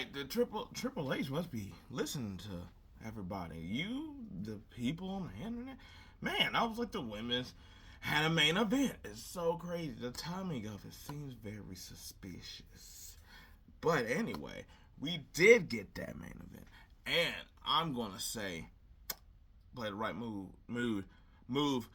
like the Triple H must be listening to everybody. You, the people on the internet, man. I was like the women's had a main event. It's so crazy. The timing of it seems very suspicious. But anyway, we did get that main event, and I'm gonna say, play the right move.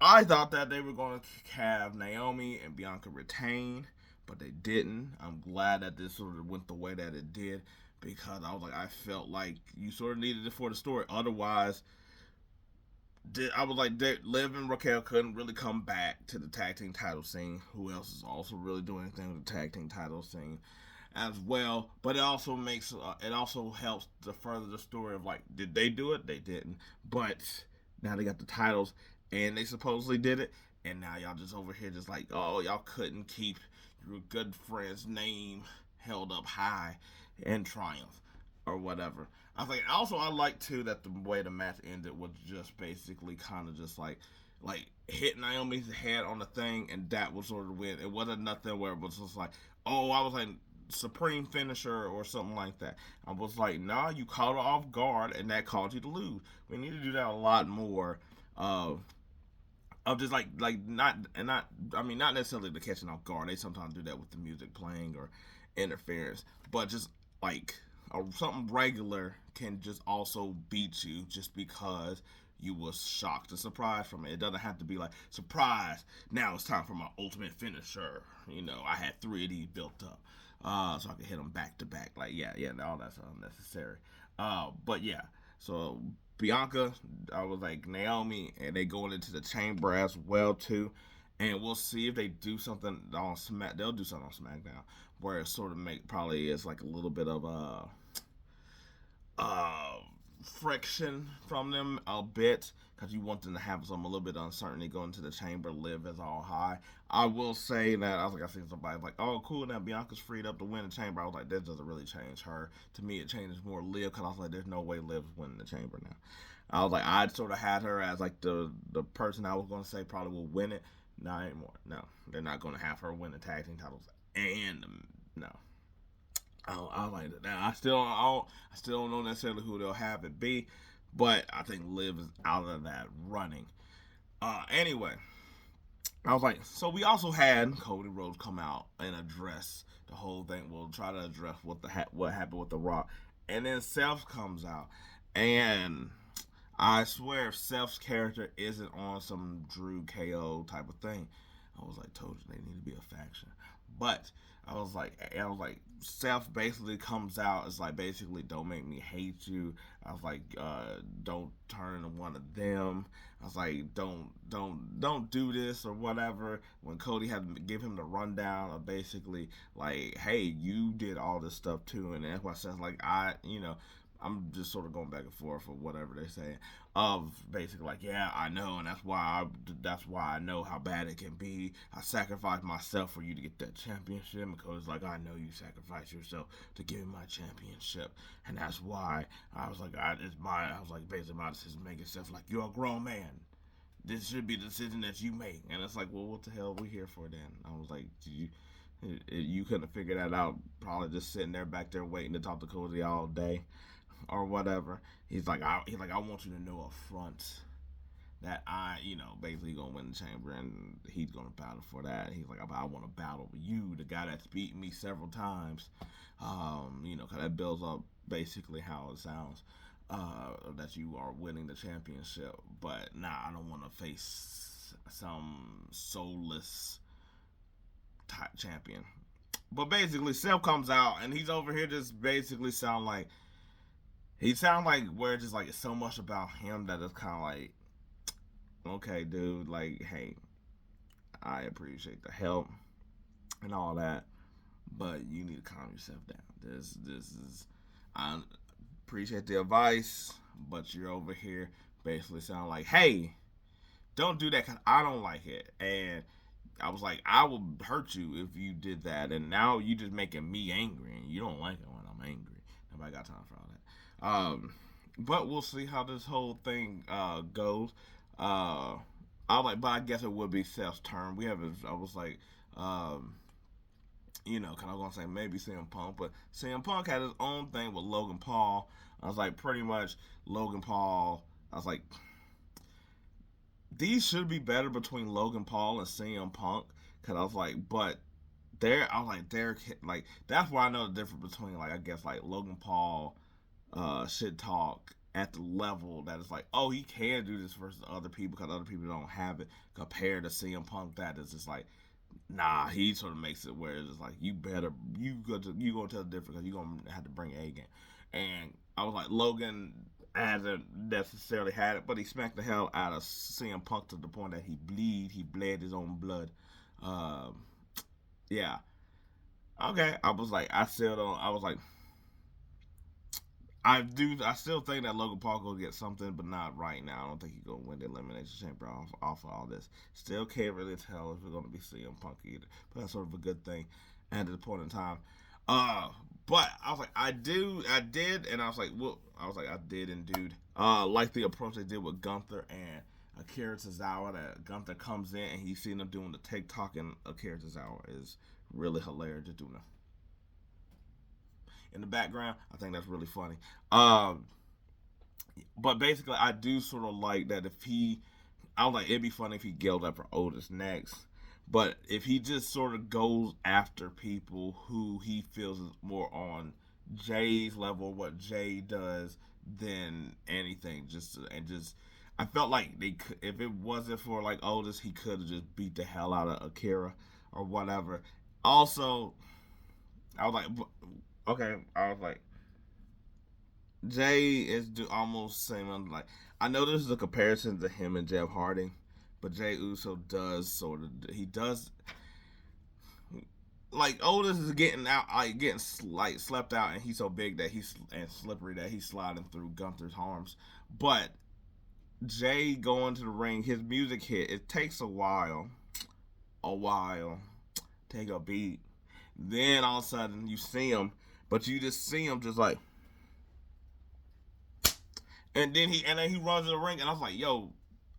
I thought that they were gonna have Naomi and Bianca retain, but they didn't. I'm glad that this sort of went the way that it did because I felt like you sort of needed it for the story. Otherwise, I was like, Liv and Raquel couldn't really come back to the tag team title scene. Who else is also really doing anything with the tag team title scene as well? But it also helps to further the story of like, did they do it? They didn't. But now they got the titles, and they supposedly did it. And now y'all just over here just like, oh, y'all couldn't keep your good friend's name held up high in triumph or whatever. I think also I like too that the way the match ended was just basically kind of just like hit Naomi's head on the thing, and that was sort of win. It wasn't nothing where it was just like, oh, I was like supreme finisher or something like that. I was like, nah, you caught her off guard, and that caused you to lose. We need to do that a lot more. Of just like not and not I mean not necessarily the catching off guard. They sometimes do that with the music playing or interference, but just like something regular can just also beat you just because you was shocked and surprised from it. It doesn't have to be like surprise. Now it's time for my ultimate finisher. You know, I had three of these built up, so I could hit them back to back. Like yeah, all that's unnecessary. But yeah, so Bianca, I was like Naomi, and they going into the chamber as well too. And we'll see if they do something on Smack. They'll do something on SmackDown where it sort of make probably is like a little bit of friction from them a bit because you want them to have some a little bit of uncertainty going to the chamber. Liv is all high. I will say that I was like I seen somebody like, oh cool, now Bianca's freed up to win the chamber. I was like, that doesn't really change her. To me, it changes more Liv because I was like, there's no way Liv's winning the chamber now. I was like, I'd sort of had her as like the person I was going to say probably will win it. Not anymore. No, they're not going to have her win the tag team titles. And no, I like that. Now, I still don't know necessarily who they'll have it be, but I think Liv is out of that running. Anyway, I was like, so we also had Cody Rhodes come out and address the whole thing. We'll try to address what happened with The Rock, and then Seth comes out, and I swear, if Seth's character isn't on some Drew KO type of thing, I was like, told you they need to be a faction. But I was like, Seth basically comes out as like, basically, don't make me hate you. I was like, don't turn into one of them. I was like, don't do this or whatever. When Cody had to give him the rundown of basically like, hey, you did all this stuff too, and that's why Seth's like, I'm just sort of going back and forth or whatever they say. Of basically like, yeah, I know, and that's why I know how bad it can be. I sacrificed myself for you to get that championship because like I know you sacrificed yourself to give me my championship, and that's why I was like, I was like basically my decision making stuff like you're a grown man. This should be the decision that you make, and it's like, well, what the hell are we here for then? I was like, you couldn't have figured that out. Probably just sitting there back there waiting to talk to Cody all day or whatever. He's like, I want you to know up front that basically gonna win the chamber, and he's gonna battle for that. He's like, I want to battle with you, the guy that's beaten me several times. Cause that builds up basically how it sounds, that you are winning the championship. But I don't want to face some soulless type champion. But basically, Seth comes out, and he's over here just basically sound like where it's just like it's so much about him that it's kind of like, okay, dude, like, hey, I appreciate the help and all that, but you need to calm yourself down. This is, I appreciate the advice, but you're over here basically sounding like, hey, don't do that because I don't like it. And I was like, I will hurt you if you did that, and now you just making me angry, and you don't like it when I'm angry. Nobody got time for all that. But we'll see how this whole thing goes. But I guess it would be Seth's turn. I was like, Because I was gonna say maybe CM Punk, but CM Punk had his own thing with Logan Paul. I was like, pretty much Logan Paul. I was like, these should be better between Logan Paul and CM Punk. Because I was like, but they're like that's why I know the difference between like I guess like Logan Paul shit talk at the level that it's like, oh, he can do this versus other people because other people don't have it, compared to CM Punk that is just like, nah, he sort of makes it where it's just like, you go tell the difference because you gonna have to bring A game. And I was like, Logan hasn't necessarily had it, but he smacked the hell out of CM Punk to the point that he bled his own blood. Um, yeah. Okay. I was like, I still don't. I was like, I still think that Logan Paul will get something, but not right now. I don't think he's gonna win the Elimination Chamber off of all this. Still can't really tell if it's gonna be CM Punk either. But that's sort of a good thing at this point in time. Uh, but I was like, I did, and I was like, well, I did and dude. Like the approach they did with Gunther and Akira Tozawa. That Gunther comes in and he's seen them doing the TikTok, and Akira Tozawa is really hilarious to do now in the background. I think that's really funny. Um, but basically, I do sort of like that if he, I was like, it'd be funny if he gelled up for Otis next. But if he just sort of goes after people who he feels is more on Jay's level, what Jay does, than anything, I felt like they could, if it wasn't for like Otis, he could have just beat the hell out of Akira or whatever. Also, I was like, okay, I was like, Jay is almost same. Like, I know this is a comparison to him and Jeff Hardy, but Jay Uso does sort of he does like Otis is getting out, like getting like slept out, and he's so big that he's and slippery that he's sliding through Gunther's arms. But Jay going to the ring, his music hit. It takes a while, take a beat. Then all of a sudden you see him, but you just see him just like, and then he runs in the ring, and I was like, yo,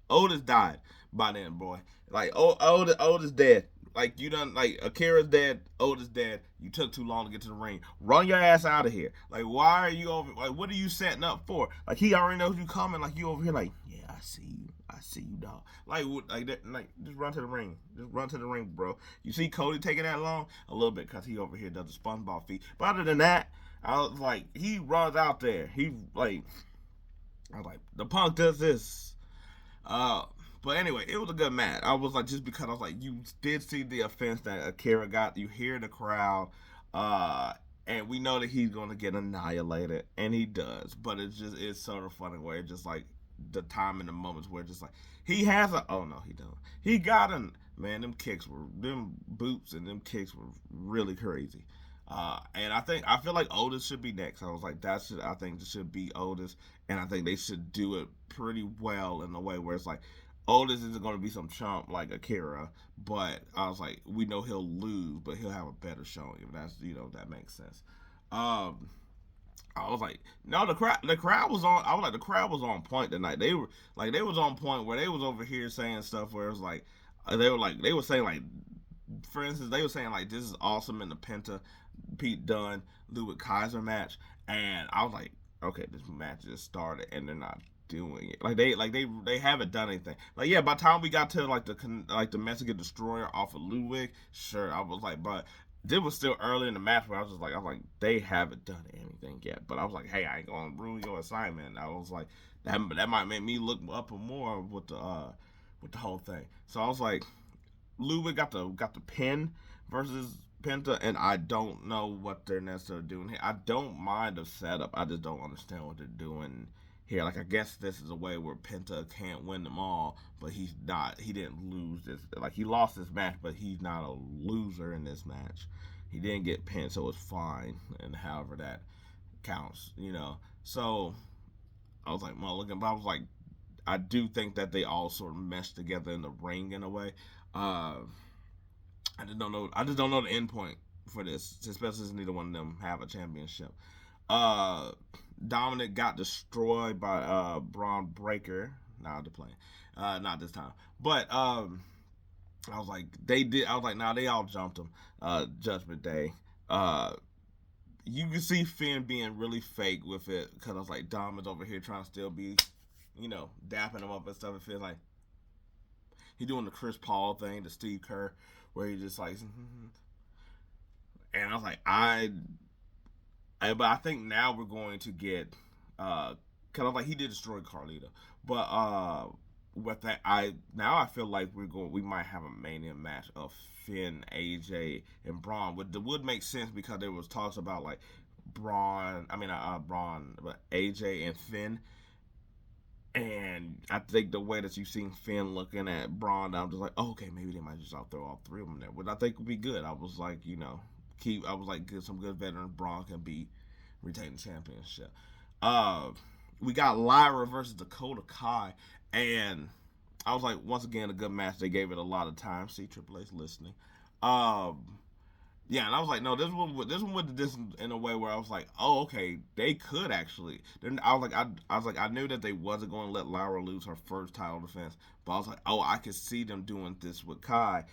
Otis died by then, boy. Like, Otis dead. Like, you done, like, Akira's dead, Otis dead. You took too long to get to the ring. Run your ass out of here. Like, why are you over, like, what are you setting up for? Like, he already knows you coming. Like, you over here, like, yeah, I see you. I see you, dog. Like, just run to the ring. Just run to the ring, bro. You see Cody taking that long? A little bit, because he over here does the SpongeBob feet. But other than that, I was like, he runs out there. I was like, the Punk does this. Uh, but anyway, it was a good match. I was like, just because I was like, you did see the offense that Akira got. You hear the crowd, and we know that he's going to get annihilated, and he does. But it's sort of funny where it's just like the time and the moments where it's just like he has a, oh no, he don't. He got an, man. Them boots and them kicks were really crazy. And I feel like Otis should be next. I was like, I think this should be Otis, and I think they should do it pretty well in a way where it's like Otis isn't going to be some chump like Akira, but I was like, we know he'll lose, but he'll have a better showing. If that's, that makes sense. Um, I was like, no, the crowd was on. I was like, the crowd was on point tonight. They was on point where they was over here saying stuff where it was like, they were saying like, for instance, they were saying like, this is awesome in the Penta Pete Dunne Ludwig Kaiser match, and I was like, okay, this match just started and they're not doing it. They haven't done anything. Like, yeah, by the time we got to like the Mexican Destroyer off of Ludwig, sure, I was like, but this was still early in the match where I was like, they haven't done anything yet. But I was like, hey, I ain't gonna ruin your assignment. I was like, that might make me look up more with the whole thing. So I was like, Ludwig got the pin versus Penta, and I don't know what they're necessarily doing here. I don't mind the setup. I just don't understand what they're doing here. Like, I guess this is a way where Penta can't win them all, but he's not. He didn't lose this. Like, he lost this match, but he's not a loser in this match. He didn't get pinned, so it's fine, and however that counts. So I was like, well, looking, but I was like, I do think that they all sort of mesh together in the ring in a way. I just don't know. I just don't know the end point for this, especially since neither one of them have a championship. Uh, Dominic got destroyed by Braun Breaker. Nah, they're playing. Not this time. But I was like, they did. I was like, nah, they all jumped him. Judgment Day. Uh, you can see Finn being really fake with it because I was like, Dom is over here trying to still be, dapping him up and stuff. It feels like he doing the Chris Paul thing, the Steve Kerr, where he just like, and I was like, but I think now we're going to get, kind of like he did destroy Carlito, but with that, I feel like we might have a mania match of Finn, AJ, and Braun. Would make sense because there was talks about like Braun, but AJ and Finn. And I think the way that you've seen Finn looking at Braun, I'm just like, oh, okay, maybe they might just out throw all three of them there, which I think would be good. I was like, I was like, get some good veteran Braun can be retain the championship. Uh, we got Lyra versus Dakota Kai, and I was like, once again, a good match. They gave it a lot of time. See, Triple H listening. Um, yeah, and I was like, no, this one with this in a way where I was like, oh, okay, they could actually. Then I knew that they wasn't going to let Lyra lose her first title defense, but I was like, oh, I could see them doing this with Kai,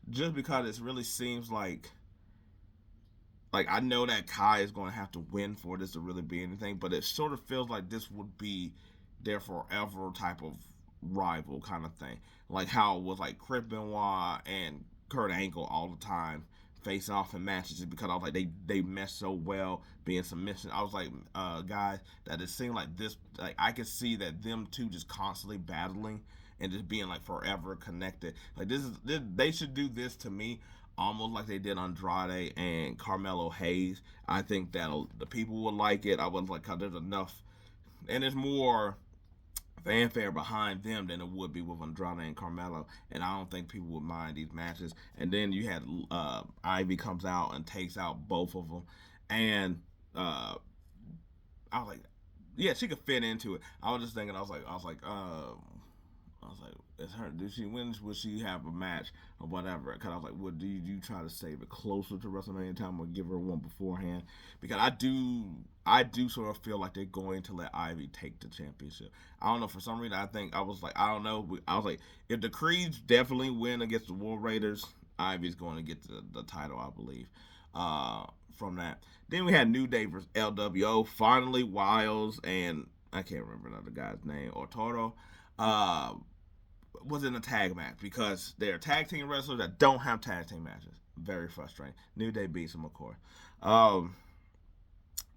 just because it really seems like I know that Kai is going to have to win for this to really be anything, but it sort of feels like this would be their forever type of rival kind of thing, like how it was like Chris Benoit and Kurt Angle all the time facing off in matches, just because I was like they mesh so well being submission. I was like, guys, that it seemed like this, like I could see that them two just constantly battling and just being like forever connected. Like they should do this to me almost like they did Andrade and Carmelo Hayes. I think that the people would like it. I was like, cause there's enough, and there's more fanfare behind them than it would be with Andrade and Carmelo, and I don't think people would mind these matches. And then you had Ivy comes out and takes out both of them, and I was like, yeah, she could fit into it. I was just thinking, I was like, it's her. Did she win? Will she have a match or whatever? Because I was like, well, do you try to save it closer to WrestleMania time or give her one beforehand? Because I do sort of feel like they're going to let Ivy take the championship. I don't know. For some reason, I think I was like, I don't know. I was like, if the Creeds definitely win against the War Raiders, Ivy's going to get the title, I believe. From that, then we had New Day versus LWO. Finally, Wiles and I can't remember another guy's name or Toro. Uh, was in a tag match because they're tag team wrestlers that don't have tag team matches. Very frustrating. New Day beats them, of course. Um,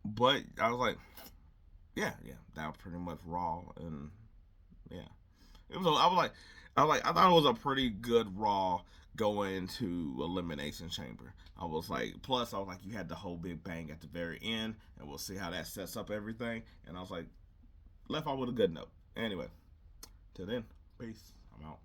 but I was like, yeah, that was pretty much Raw, and yeah, it was. I thought it was a pretty good Raw going into Elimination Chamber. I was like, plus I was like, you had the whole big bang at the very end, and we'll see how that sets up everything. And I was like, left off with a good note. Anyway, till then, peace. I'm out.